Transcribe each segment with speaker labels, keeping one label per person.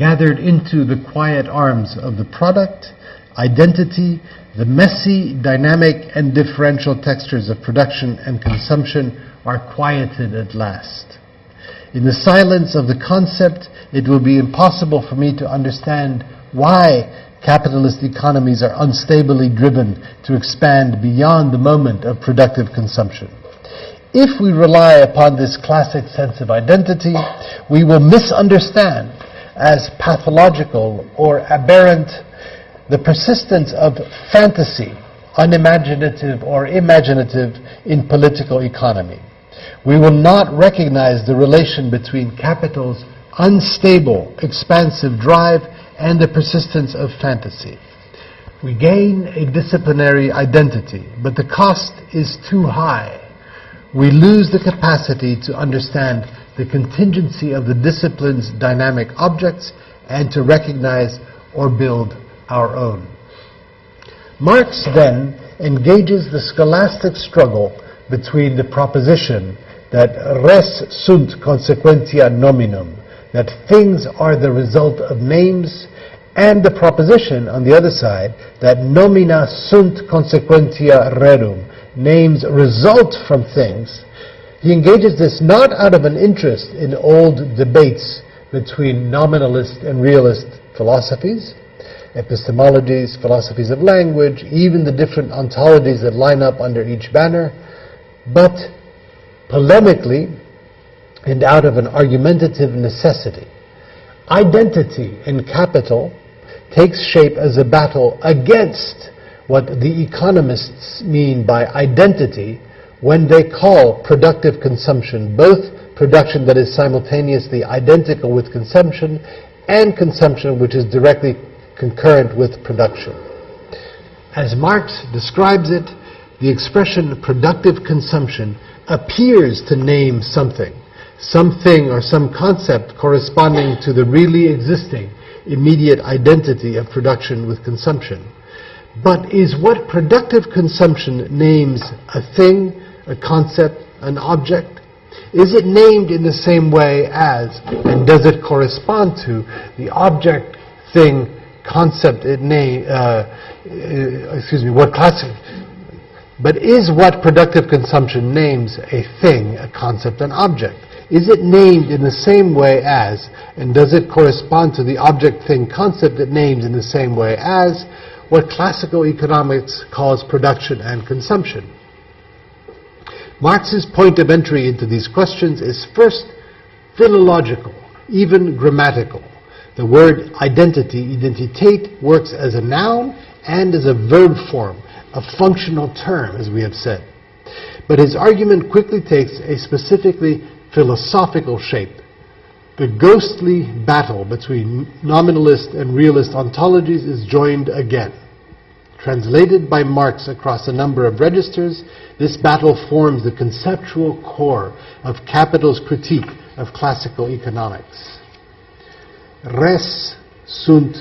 Speaker 1: gathered into the quiet arms of the product, identity, the messy, dynamic, and differential textures of production and consumption are quieted at last. In the silence of the concept, it will be impossible for me to understand why capitalist economies are unstably driven to expand beyond the moment of productive consumption. If we rely upon this classic sense of identity, we will misunderstand as pathological or aberrant the persistence of fantasy, unimaginative or imaginative, in political economy. We will not recognize the relation between capital's unstable, expansive drive and the persistence of fantasy. We gain a disciplinary identity, but the cost is too high. We lose the capacity to understand the contingency of the discipline's dynamic objects and to recognize or build our own. Marx then engages the scholastic struggle between the proposition that res sunt consequentia nominum, that things are the result of names, and the proposition, on the other side, that nomina sunt consequentia rerum, names result from things. He engages this not out of an interest in old debates between nominalist and realist philosophies, epistemologies, philosophies of language, even the different ontologies that line up under each banner, but polemically and out of an argumentative necessity. Identity in capital takes shape as a battle against what the economists mean by identity when they call productive consumption both production that is simultaneously identical with consumption and consumption which is directly concurrent with production. As Marx describes it, the expression productive consumption appears to name something or some concept corresponding to the really existing immediate identity of production with consumption. But is what productive consumption names a thing, a concept, an object? Is it named in the same way as, and does it correspond to, the object, thing, concept it But is what productive consumption names a thing, a concept, an object? Is it named in the same way as, and does it correspond to the object, thing, concept it names in the same way as what classical economics calls production and consumption? Marx's point of entry into these questions is first philological, even grammatical. The word identity, identität, works as a noun and as a verb form, a functional term, as we have said. But his argument quickly takes a specifically philosophical shape. The ghostly battle between nominalist and realist ontologies is joined again. Translated by Marx across a number of registers, this battle forms the conceptual core of Capital's critique of classical economics. Res sunt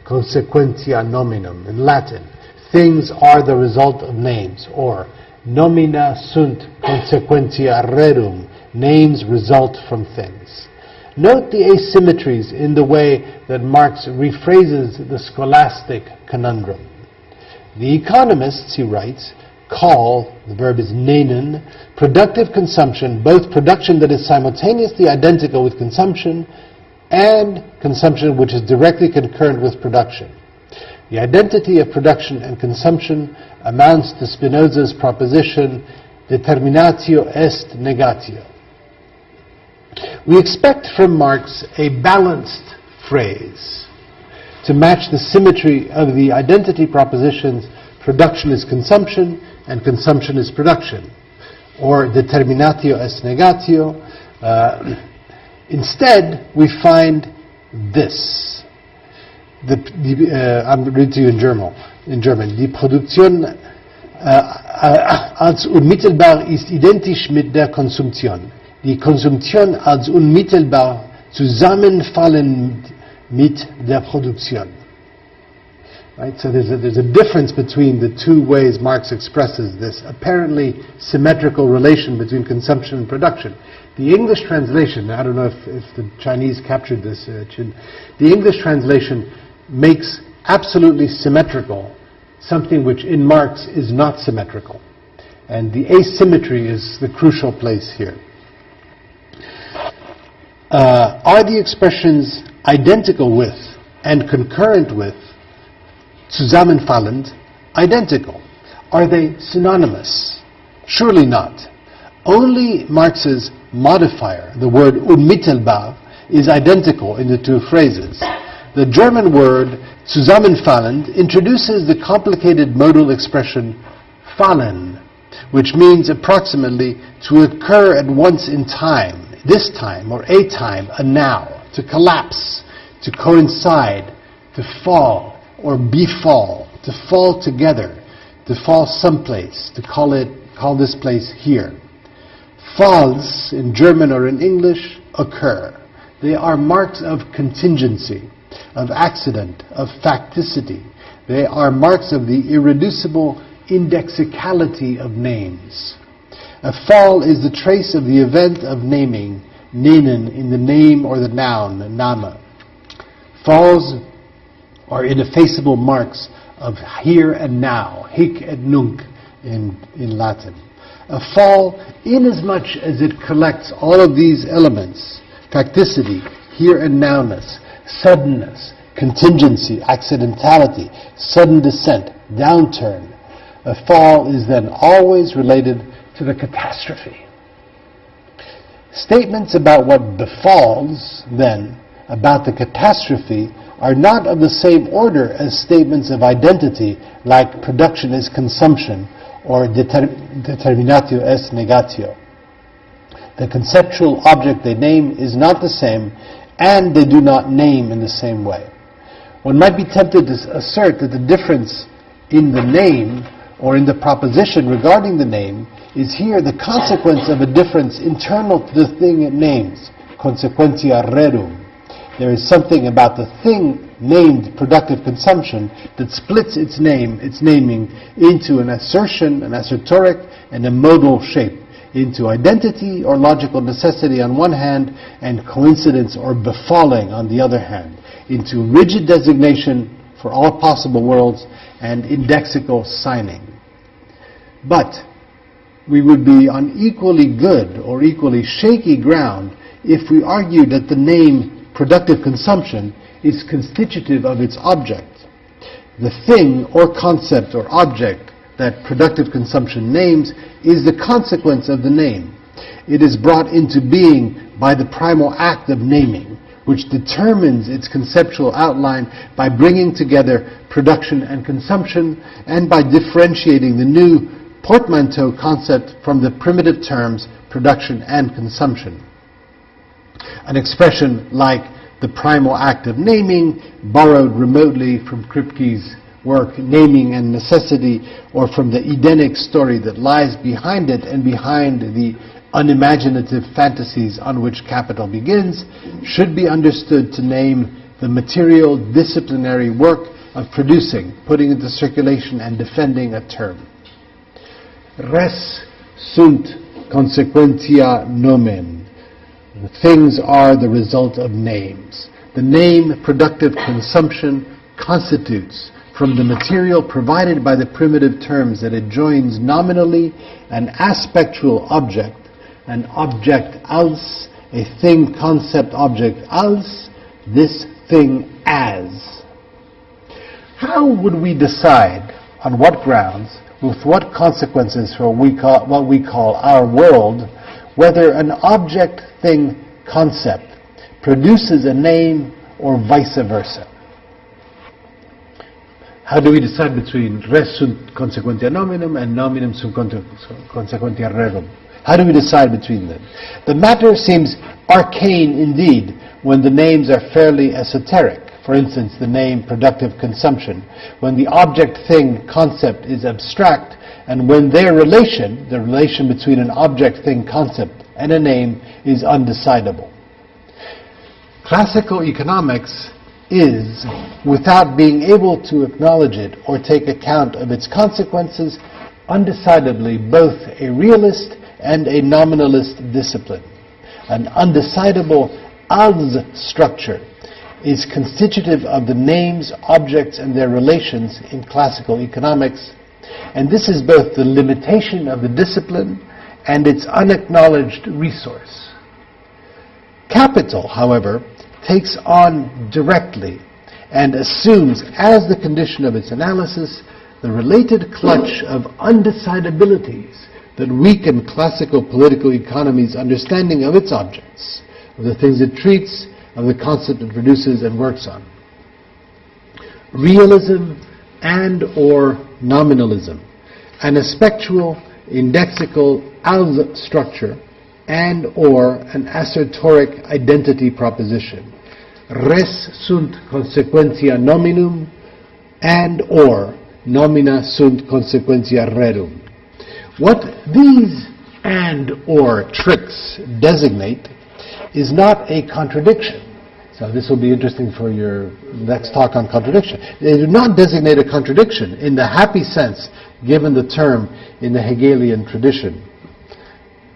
Speaker 1: consequentia nominum, in Latin. Things are the result of names, or nomina sunt consequentia rerum, names result from things. Note the asymmetries in the way that Marx rephrases the scholastic conundrum. The economists, he writes, call, the verb is nennen, productive consumption, both production that is simultaneously identical with consumption and consumption which is directly concurrent with production. The identity of production and consumption amounts to Spinoza's proposition, determinatio est negatio. We expect from Marx a balanced phrase to match the symmetry of the identity propositions production is consumption and consumption is production, or determinatio est negatio. Instead, we find this. I'm reading to you in German. Die Produktion als unmittelbar ist identisch mit der Konsumption. Die Konsumption als unmittelbar zusammenfallend mit der Produktion. Right? So there's a difference between the two ways Marx expresses this apparently symmetrical relation between consumption and production. The English translation, I don't know if the Chinese captured this, the English translation makes absolutely symmetrical something which in Marx is not symmetrical. And the asymmetry is the crucial place here. Are the expressions identical with and concurrent with zusammenfallend identical? Are they synonymous? Surely not. Only Marx's modifier, the word unmittelbar, is identical in the two phrases. The German word zusammenfallend introduces the complicated modal expression fallen, which means approximately to occur at once in time, this time or a time, a now, to collapse, to coincide, to fall or befall, to fall together, to fall someplace, to call this place here. Falls in German or in English occur. They are marks of contingency, of accident, of facticity. They are marks of the irreducible indexicality of names. A fall is the trace of the event of naming, nennen in the name or the noun, Name. Falls are ineffaceable marks of here and now, hic et nunc in Latin. A fall, inasmuch as it collects all of these elements, facticity, here and nowness, suddenness, contingency, accidentality, sudden descent, downturn. A fall is then always related to the catastrophe. Statements about what befalls, then, about the catastrophe, are not of the same order as statements of identity like production is consumption or determinatio est negatio. The conceptual object they name is not the same, and they do not name in the same way. One might be tempted to assert that the difference in the name or in the proposition regarding the name is here the consequence of a difference internal to the thing it names, consequentia rerum. There is something about the thing named productive consumption that splits its naming into an assertion, an assertoric, and a modal shape, into identity or logical necessity on one hand, and coincidence or befalling on the other hand, into rigid designation for all possible worlds and indexical signing. But we would be on equally good or equally shaky ground if we argued that the name productive consumption is constitutive of its object. The thing or concept or object that productive consumption names is the consequence of the name. It is brought into being by the primal act of naming, which determines its conceptual outline by bringing together production and consumption and by differentiating the new portmanteau concept from the primitive terms production and consumption. An expression like the primal act of naming, borrowed remotely from Kripke's work Naming and Necessity, or from the Edenic story that lies behind it and behind the unimaginative fantasies on which capital begins, should be understood to name the material disciplinary work of producing, putting into circulation and defending a term. Res sunt consequentia nomen. Things are the result of names. The name productive consumption constitutes, from the material provided by the primitive terms that it joins nominally, an aspectual object, an object als, a thing concept object als, this thing as. How would we decide, on what grounds, with what consequences for what we call our world, whether an object thing concept produces a name or vice versa? How do we decide between res sunt consequentia nominum and nominum sunt consequentia rerum? How do we decide between them? The matter seems arcane indeed when the names are fairly esoteric. For instance, the name productive consumption, when the object thing concept is abstract, and when their relation, the relation between an object thing concept and a name, is undecidable. Classical economics is, without being able to acknowledge it or take account of its consequences, undecidedly both a realist and a nominalist discipline. An undecidable als structure is constitutive of the names, objects, and their relations in classical economics, and this is both the limitation of the discipline and its unacknowledged resource. Capital, however, takes on directly and assumes as the condition of its analysis the related clutch of undecidabilities that weaken classical political economy's understanding of its objects, of the things it treats, of the concept it produces and works on. Realism and or nominalism, an aspectual, indexical als structure and or an assertoric identity proposition. Res sunt consequentia nominum and or nomina sunt consequentia rerum. What these and or tricks designate is not a contradiction. So this will be interesting for your next talk on contradiction. They do not designate a contradiction in the happy sense given the term in the Hegelian tradition.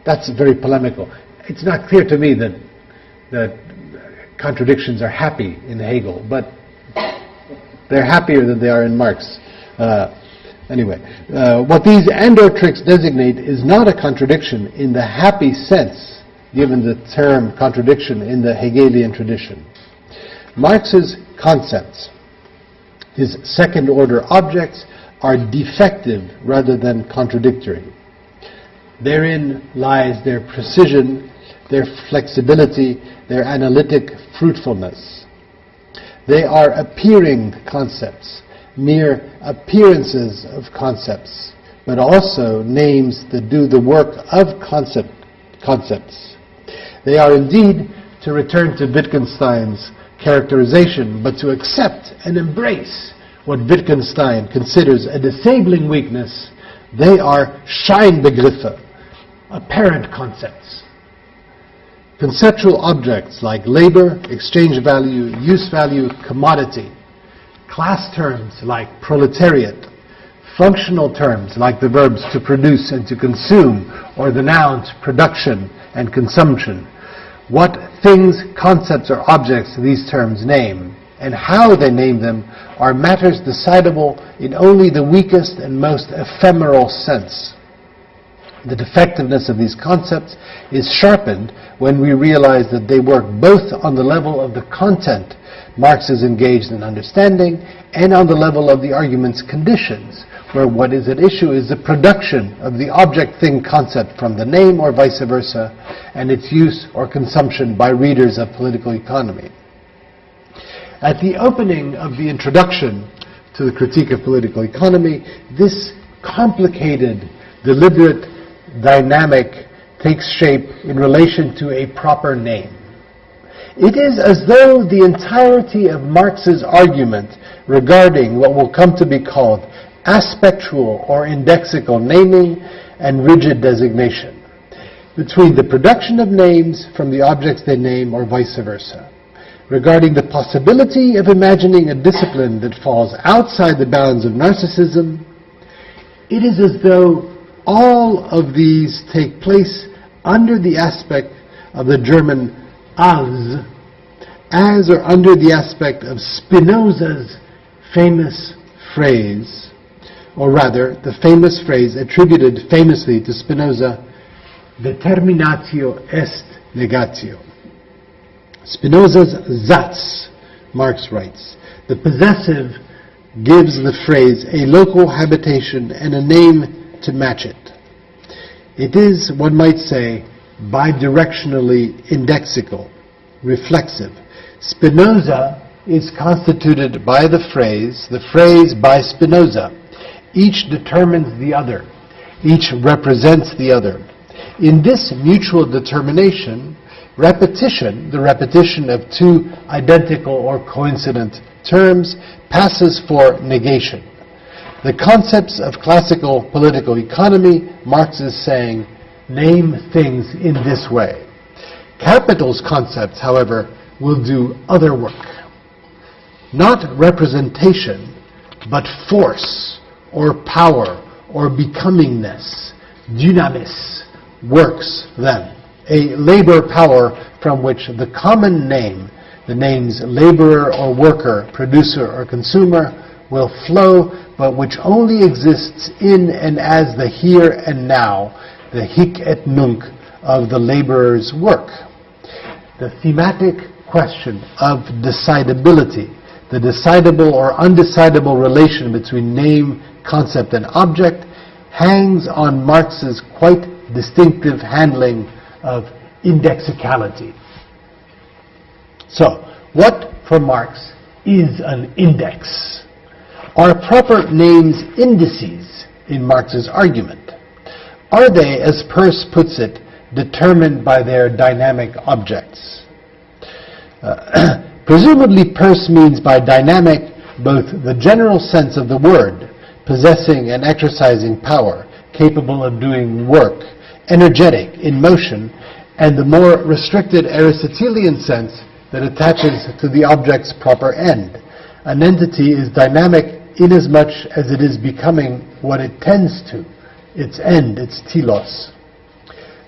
Speaker 1: That's very polemical. It's not clear to me that contradictions are happy in Hegel, but they're happier than they are in Marx. What these and/or tricks designate is not a contradiction in the happy sense given the term contradiction in the Hegelian tradition. Marx's concepts, his second-order objects, are defective rather than contradictory. Therein lies their precision, their flexibility, their analytic fruitfulness. They are appearing concepts, mere appearances of concepts, but also names that do the work of concepts. They are indeed, to return to Wittgenstein's characterization, but to accept and embrace what Wittgenstein considers a disabling weakness. They are Scheinbegriffe, apparent concepts. Conceptual objects like labor, exchange value, use value, commodity. Class terms like proletariat. Functional terms like the verbs to produce and to consume, or the nouns production and consumption. What things, concepts, or objects these terms name, and how they name them, are matters decidable in only the weakest and most ephemeral sense. The defectiveness of these concepts is sharpened when we realize that they work both on the level of the content Marx is engaged in understanding and on the level of the argument's conditions, where what is at issue is the production of the object-thing concept from the name or vice versa, and its use or consumption by readers of political economy. At the opening of the introduction to the Critique of Political Economy, this complicated, deliberate dynamic takes shape in relation to a proper name. It is as though the entirety of Marx's argument regarding what will come to be called aspectual or indexical naming and rigid designation, between the production of names from the objects they name or vice versa, regarding the possibility of imagining a discipline that falls outside the bounds of narcissism, it is as though all of these take place under the aspect of the German as or under the aspect of Spinoza's famous phrase, or rather the famous phrase attributed famously to Spinoza, determinatio est negatio. Spinoza's Satz, Marx writes, the possessive gives the phrase a local habitation and a name to match it. It is, one might say, bidirectionally indexical, reflexive. Spinoza is constituted by the phrase by Spinoza. Each determines the other. Each represents the other. In this mutual determination, repetition, the repetition of two identical or coincident terms, passes for negation. The concepts of classical political economy, Marx is saying, name things in this way. Capital's concepts, however, will do other work. not representation, but force, or power, or becomingness, dynamis, works then. A labor power from which the common name, the names laborer or worker, producer or consumer, will flow, but which only exists in and as the here and now, the hic et nunc of the laborer's work. The thematic question of decidability, the decidable or undecidable relation between name, concept, and object, hangs on Marx's quite distinctive handling of indexicality. So, what for Marx is an index? Are proper names indices in Marx's argument? Are they, as Peirce puts it, determined by their dynamic objects? Presumably Peirce means by dynamic both the general sense of the word, possessing and exercising power, capable of doing work, energetic, in motion, and the more restricted Aristotelian sense that attaches to the object's proper end. An entity is dynamic inasmuch as it is becoming what it tends to, its end, its telos.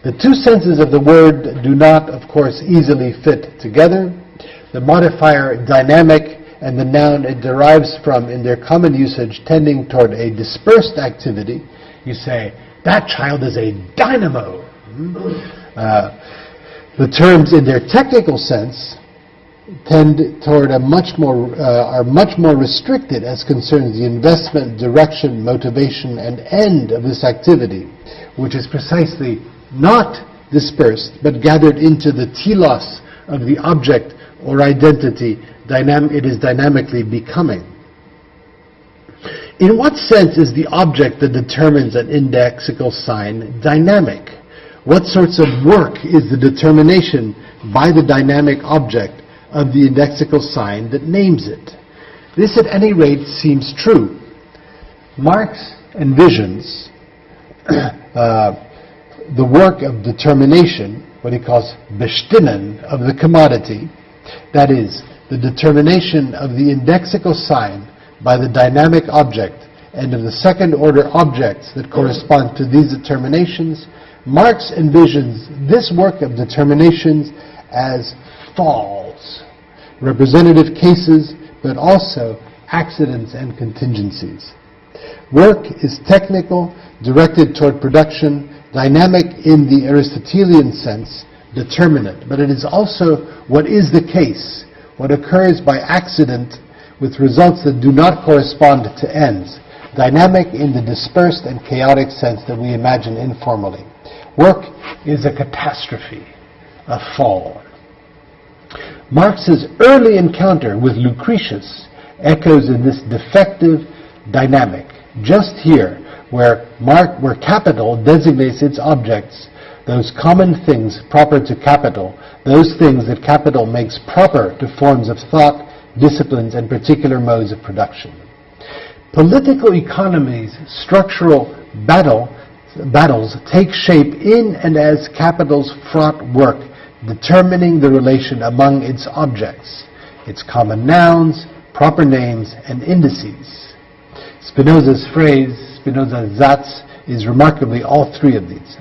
Speaker 1: The two senses of the word do not, of course, easily fit together. The modifier dynamic and the noun it derives from in their common usage tending toward a dispersed activity, you say, that child is a dynamo. The terms in their technical sense tend toward are much more restricted as concerns the investment, direction, motivation, and end of this activity, which is precisely not dispersed, but gathered into the telos of the object or identity it is dynamically becoming. In what sense is the object that determines an indexical sign dynamic? What sorts of work is the determination by the dynamic object of the indexical sign that names it? This at any rate seems true. Marx envisions the work of determination, what he calls bestimmen, of the commodity, that is, the determination of the indexical sign by the dynamic object and of the second-order objects that correspond to these determinations. Marx envisions this work of determinations as falls, representative cases, but also accidents and contingencies. Work is technical, directed toward production, dynamic in the Aristotelian sense, determinate, but it is also what is the case, what occurs by accident with results that do not correspond to ends, dynamic in the dispersed and chaotic sense that we imagine informally. Work is a catastrophe, a fall. Marx's early encounter with Lucretius echoes in this defective dynamic. Just here, where capital designates its objects, those common things proper to capital, those things that capital makes proper to forms of thought, disciplines, and particular modes of production. Political economy's structural battles take shape in and as capital's fraught work, determining the relation among its objects, its common nouns, proper names, and indices. Spinoza's phrase, Spinoza's Satz, is remarkably all three of these.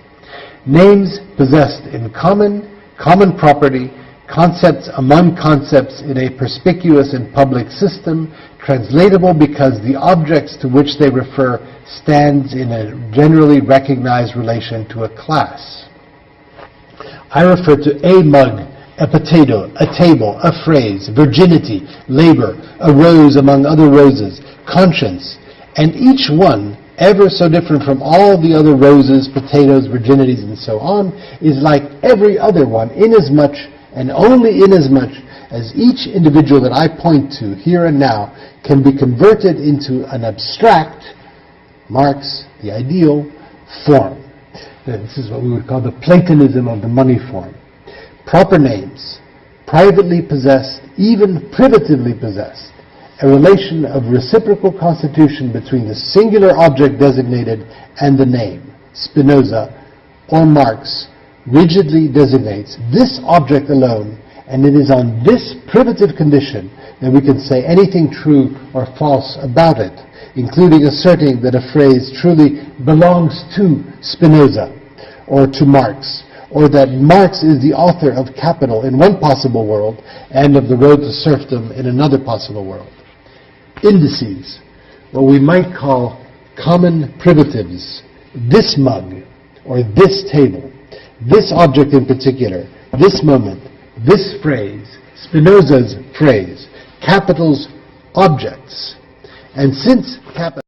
Speaker 1: Names possessed in common property, concepts among concepts in a perspicuous and public system, translatable because the objects to which they refer stands in a generally recognized relation to a class. I refer to a mug, a potato, a table, a phrase, virginity, labor, a rose among other roses, conscience, and each one, ever so different from all the other roses, potatoes, virginities, and so on, is like every other one, inasmuch and only inasmuch as each individual that I point to here and now can be converted into an abstract, Marx, the ideal, form. This is what we would call the Platonism of the money form. Proper names, privately possessed, even privatively possessed, a relation of reciprocal constitution between the singular object designated and the name. Spinoza or Marx rigidly designates this object alone And it is on this privative condition that we can say anything true or false about it, including asserting that a phrase truly belongs to Spinoza or to Marx, or that Marx is the author of Capital in one possible world and of The Road to Serfdom in another possible world. Indices, what we might call common privatives, this mug or this table, this object in particular, this moment, this phrase, Spinoza's phrase, Capital's objects. And since Capital